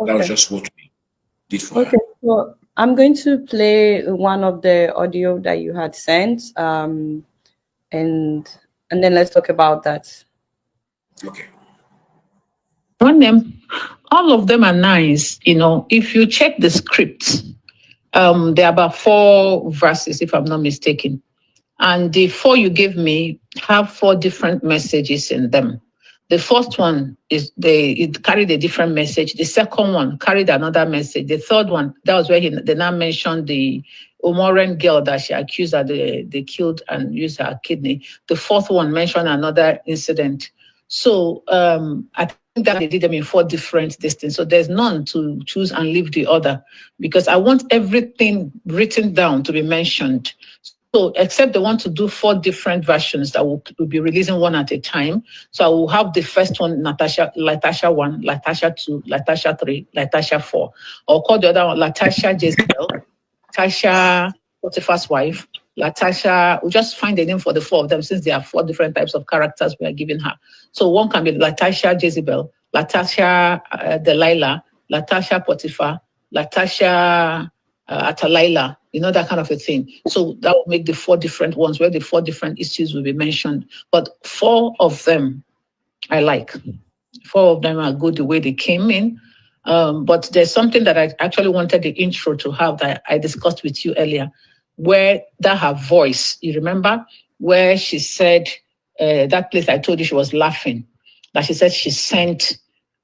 That was Okay. just what we did for her. Okay, so I'm going to play one of the audio that you had sent, and then let's talk about that. Okay. All of them are nice. If you check the script, there are about 4 verses, if I'm not mistaken. And the 4 you gave me have 4 different messages in them. The first one it carried a different message. The second one carried another message. The third one, that was where they now mentioned the Umoran girl that she accused that they killed and used her kidney. The fourth one mentioned another incident. So I think that they did them in 4 different distance. So there's none to choose and leave the other, because I want everything written down to be mentioned. So except they want to do 4 different versions that will be releasing one at a time. So I will have the first one, Natasha 1, Natasha 2, Natasha 3, Natasha 4. I'll call the other one Natasha Jezebel, Natasha Potiphar's wife, Natasha. We'll just find a name for the 4 of them, since there are 4 different types of characters we are giving her. So one can be Natasha Jezebel, Natasha Delilah, Natasha Potiphar, Natasha Atalaila, that kind of a thing. So that will make the 4 different ones where the 4 different issues will be mentioned. But 4 of them I like. 4 of them are good the way they came in. But there's something that I actually wanted the intro to have that I discussed with you earlier, where that her voice, you remember, where she said, that place I told you she was laughing, that she said she sent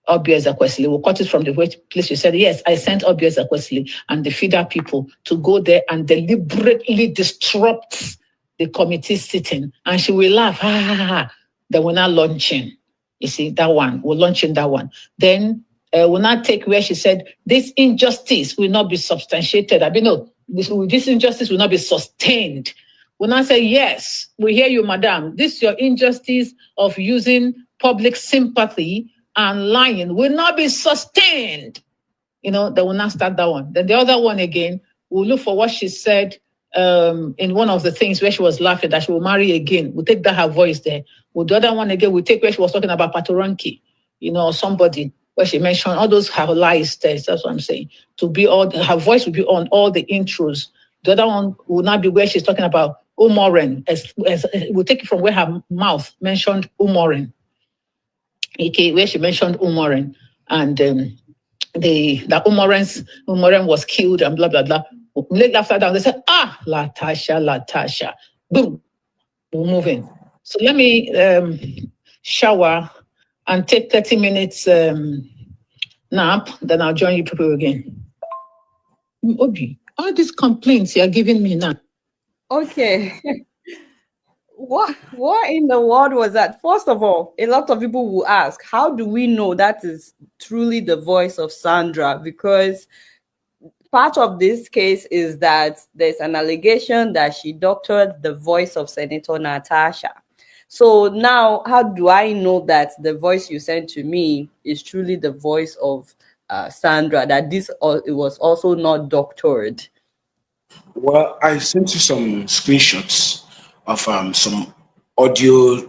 Akpabio Ezekwesili. We'll cut it from the place she said, yes, I sent Akpabio Ezekwesili and the feeder people to go there and deliberately disrupt the committee sitting. And she will laugh, ha, ha, ha. Then we're not launching. You see, that one, we're launching that one. Then we'll not take where she said, this injustice will not be substantiated. This injustice will not be sustained. We'll not say, yes, we hear you, madam. This your injustice of using public sympathy and lying will not be sustained. They will not start that one. Then the other one again, we'll look for what she said in one of the things where she was laughing that she will marry again. We'll take that her voice there. With the other one again, we'll take where she was talking about Patoranki, or somebody where she mentioned all those her lies there. That's what I'm saying. Her voice will be on all the intros. The other one will not be where she's talking about Umoran. We'll take it from where her mouth mentioned Umoran. Okay, where she mentioned Umoran, and that Umoran was killed and blah blah blah. Later after that, they said, Latasha, boom, we're moving. So let me shower and take 30 minutes nap. Then I'll join you people again. Obi, all these complaints you are giving me now. Okay. What in the world was that? First of all, a lot of people will ask, how do we know that is truly the voice of Sandra? Because part of this case is that there's an allegation that she doctored the voice of Senator Natasha. So now, how do I know that the voice you sent to me is truly the voice of Sandra, that it was also not doctored? Well, I sent you some screenshots of some audio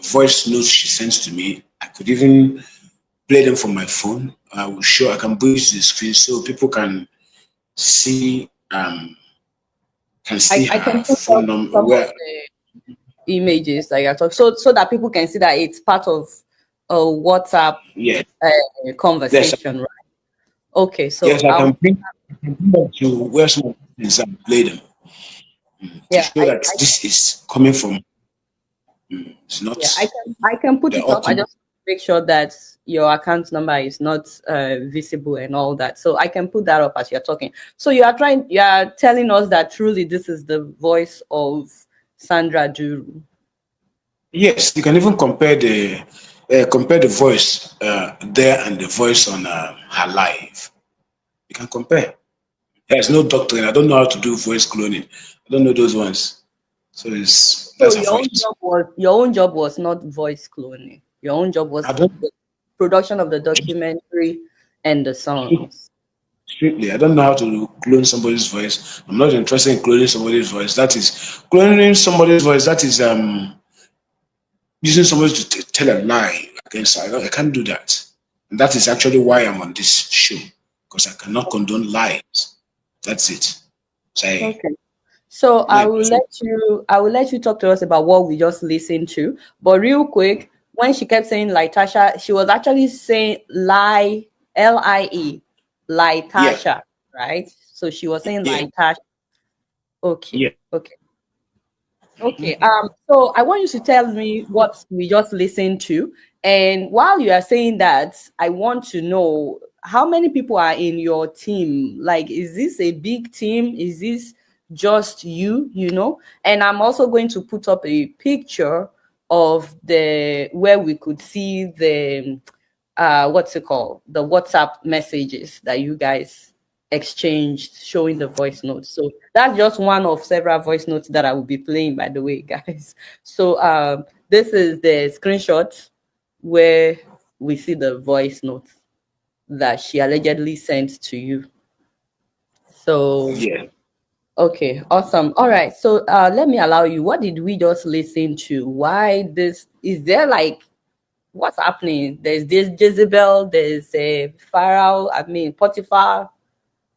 voice notes she sent to me. I could even play them from my phone. I can put it to the screen so people can see her phone number. Images like I talk, so that people can see that it's part of a WhatsApp conversation, right? Okay, so yes, I can bring them to where some things and play them to show that this is coming from. It's not. Yeah, I can put it up. I just make sure that your account number is not visible and all that. So I can put that up as you're talking. So you are telling us that truly this is the voice of Sandra Duru. Yes, you can even compare the voice there and the voice on her live. You can compare. There's no doctrine. I don't know how to do voice cloning. I don't know those ones. So your own job was not voice cloning. Your own job was the production of the documentary and the songs. Strictly, I don't know how to clone somebody's voice. I'm not interested in cloning somebody's voice. That is cloning somebody's voice. That is using somebody to tell a lie against her. I can't do that. And that is actually why I'm on this show, because I cannot condone lies. That's it. So Okay. So yeah, so, I will let you talk to us about what we just listened to. But real quick, when she kept saying Tasha, she was actually saying lie, Lie, yeah, Tasha, right? So she was saying yeah, Tasha. Okay, yeah. okay. Okay. So I want you to tell me what we just listened to. And while you are saying that, I want to know how many people are in your team? Like, is this a big team? Is this just you? And I'm also going to put up a picture of the where we could see the what's it called? The WhatsApp messages that you guys exchanged showing the voice notes. So that's just one of several voice notes that I will be playing, by the way, guys. So this is the screenshot where we see the voice notes that she allegedly sent to you. So Yeah. okay, awesome. All right. So let me allow you. What did we just listen to? Why this is there like what's happening? There's this Jezebel, there's a Pharaoh, I mean Potiphar.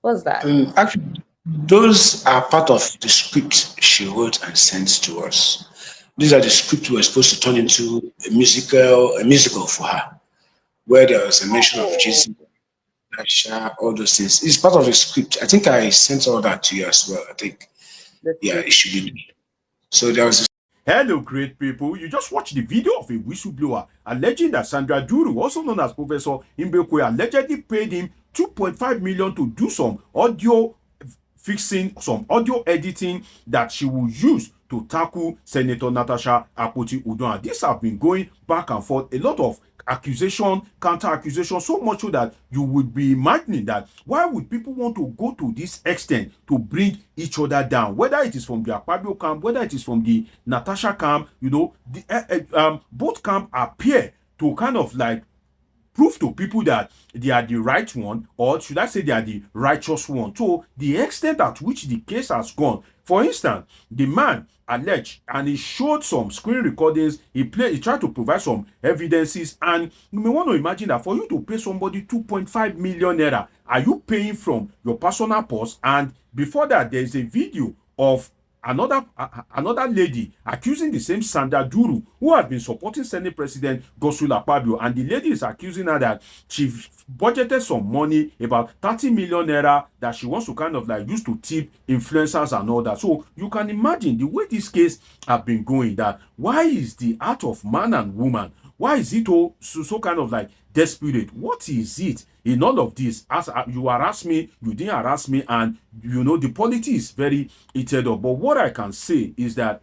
What's that? Actually, those are part of the script she wrote and sent to us. These are the script we were supposed to turn into a musical for her, where there was a mention of Oh, Jesus, Natasha, all those things. It's part of the script. I think I sent all that to you as well. I think, the yeah, it script. should be. So there was Hello, great people. You just watched the video of a whistleblower alleging that Sandra Duru, also known as Professor Imbekwe, allegedly paid him 2.5 million to do some audio fixing, some audio editing that she will use to tackle Senator Natasha Akpoti Udon. These have been going back and forth. A lot of accusation, counter accusation, so much so that you would be imagining that why would people want to go to this extent to bring each other down, whether it is from the Akpabio camp, whether it is from the Natasha camp, both camp appear to kind of like prove to people that they are the right one, or should I say they are the righteous one. So the extent at which the case has gone. For instance, the man alleged and he showed some screen recordings, he tried to provide some evidences, and you may want to imagine that for you to pay somebody 2.5 million naira, are you paying from your personal purse? And before that, there is a video of another lady accusing the same Sandra Duru, who has been supporting Senate President Godswill Akpabio, and the lady is accusing her that she budgeted some money, about 30 million naira, that she wants to kind of like use to tip influencers and all that. So you can imagine the way this case have been going, that why is the art of man and woman, why is it all so kind of like desperate? What is it in all of this? As you harass me, you didn't harass me, and the politics is very heated up. But what I can say is that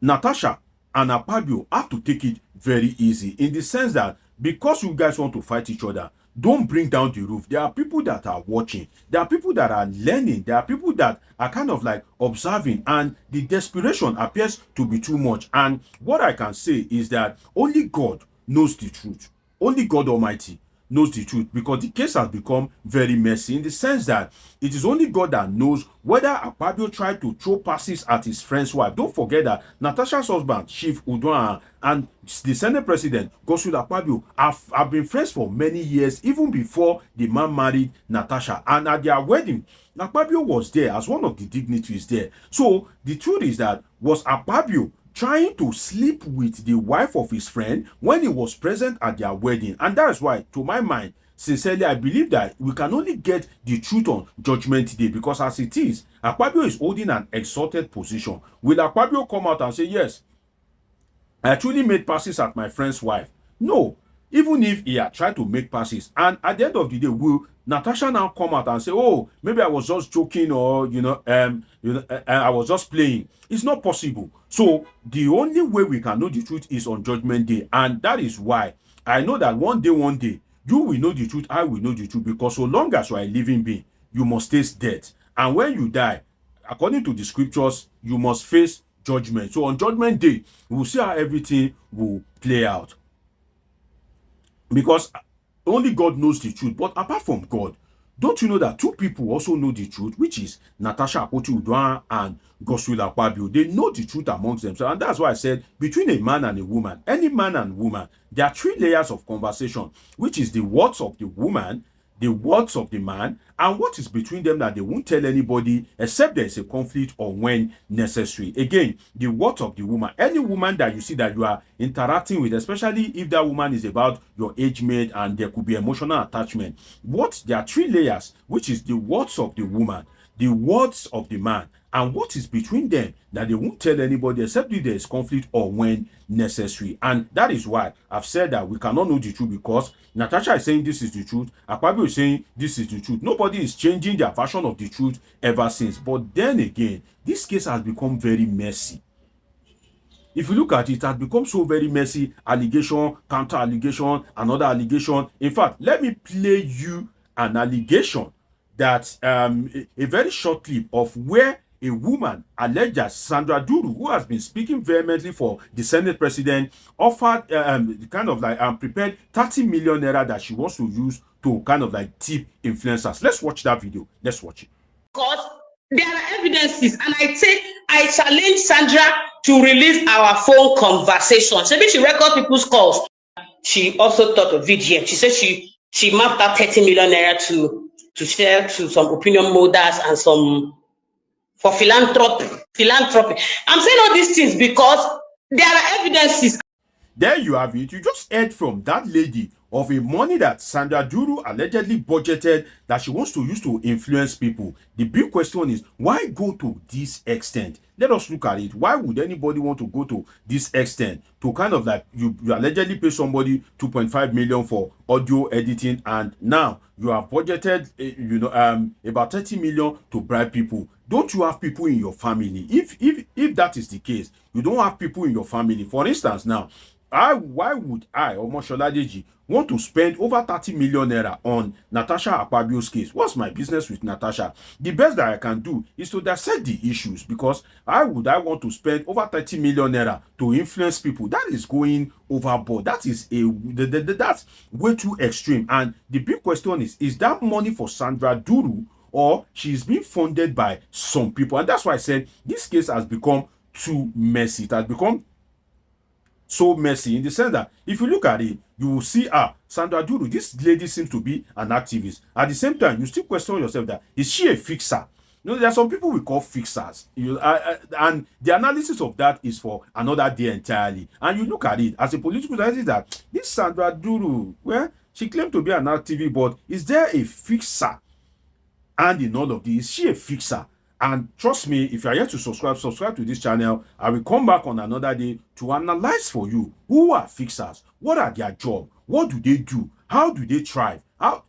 Natasha and Akpabio have to take it very easy, in the sense that because you guys want to fight each other, don't bring down the roof. There are people that are watching. There are people that are learning. There are people that are kind of like observing, and the desperation appears to be too much. And what I can say is that only God knows the truth. Only God Almighty knows the truth, because the case has become very messy, in the sense that it is only God that knows whether Akpabio tried to throw passes at his friend's wife. Don't forget that Natasha's husband, Chief Udon, and the Senate President, Godswill Akpabio, have been friends for many years, even before the man married Natasha. And at their wedding, Akpabio was there as one of the dignitaries there. So the truth is that, was Akpabio trying to sleep with the wife of his friend when he was present at their wedding? And that is why, to my mind, sincerely, I believe that we can only get the truth on Judgment Day, because as it is, Akpabio is holding an exalted position. Will Akpabio come out and say, yes, I actually made passes at my friend's wife? No. Even if he had tried to make passes, and at the end of the day, will Natasha now come out and say, "Oh, maybe I was just joking, or I was just playing"? It's not possible. So the only way we can know the truth is on Judgment Day, and that is why I know that one day, you will know the truth. I will know the truth, because so long as you are a living being, you must taste death, and when you die, according to the scriptures, you must face judgment. So on Judgment Day, we will see how everything will play out, because only God knows the truth. But apart from God, Don't you know that two people also know the truth, which is Natasha Akpoti-Uduaghan and Godswill Akpabio? They know the truth amongst themselves. And that's why I said between a man and a woman, any man and woman, there are three layers of conversation, which is the words of the woman, the words of the man, and what is between them that they won't tell anybody except there is a conflict or when necessary. Again, the words of the woman. Any woman that you see that you are interacting with, especially if that woman is about your age mate and there could be emotional attachment. There are three layers, which is the words of the woman, the words of the man, and what is between them that they won't tell anybody except if there is conflict or when necessary. And that is why I've said that we cannot know the truth, because Natasha is saying this is the truth, Akpabio is saying this is the truth. Nobody is changing their version of the truth ever since. But then again, this case has become very messy. If you look at it, it has become so very messy. Allegation, counter allegation, another allegation. In fact, let me play you an allegation that a very short clip of where a woman alleged that Sandra Duru, who has been speaking vehemently for the Senate president, offered prepared 30 million naira that she wants to use to kind of like tip influencers. Let's watch that video. Let's watch it. Because there are evidences, and I challenge Sandra to release our phone conversations. Maybe she records people's calls. She also thought of VGM. She said she mapped out 30 million naira to share to some opinion molders and some for philanthropy. I'm saying all these things because there are evidences. There you have it. You just heard from that lady of a money that Sandra Duru allegedly budgeted that she wants to use to influence people. The big question is, why go to this extent? Let us look at it. Why would anybody want to go to this extent to kind of like you allegedly pay somebody 2.5 million for audio editing, and now you have budgeted about 30 million to bribe people? Don't you have people in your family? If that is the case, you don't have people in your family. For instance, now, why would I or Mosholadeji want to spend over 30 million naira on Natasha Akpabio's case? What's my business with Natasha? The best that I can do is to dissect the issues, because why would I want to spend over 30 million naira to influence people? That is going overboard. That is that's way too extreme. And the big question is that money for Sandra Duru, or she's being funded by some people? And that's why I said this case has become too messy. It has become so messy in the sense that if you look at it, you will see Sandra Duru, this lady seems to be an activist. At the same time, you still question yourself that is she a fixer? There are some people we call fixers, and the analysis of that is for another day entirely. And you look at it as a political analysis that this Sandra Duru, well, she claimed to be an activist, but is there a fixer? And in all of this, is she a fixer? And trust me, if you are yet to subscribe to this channel. I will come back on another day to analyze for you who are fixers, what are their job, what do they do, how do they thrive, how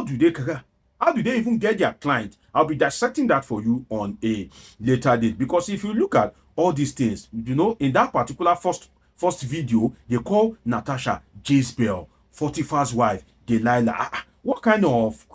do they even get their client. I'll be dissecting that for you on a later date, because if you look at all these things, in that particular first video, they call Natasha Jezebel, Potiphar's wife, Delilah. What kind of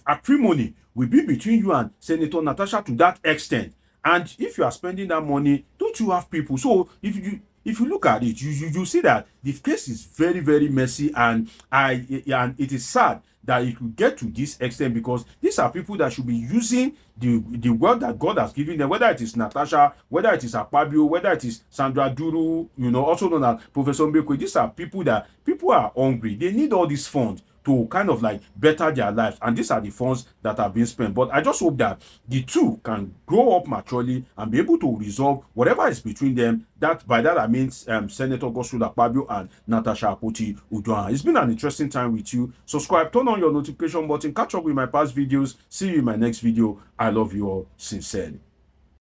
acrimony will be between you and Senator Natasha to that extent? And if you are spending that money, don't you have people? So if you look at it, you see that the case is very, very messy, and it is sad that it will get to this extent, because these are people that should be using the word that God has given them, whether it is Natasha, whether it is Akpabio, whether it is Sandra Duru, also known as Professor Mbekwe. These are people are hungry. They need all these funds to kind of like better their lives, and these are the funds that have been spent. But I just hope that the two can grow up maturely and be able to resolve whatever is between them. That by that I mean Senator Godswill Akpabio and Natasha Akpoti-Uduaghan. It's been an interesting time with you. Subscribe, turn on your notification button, catch up with my past videos. See you in my next video. I love you all sincerely.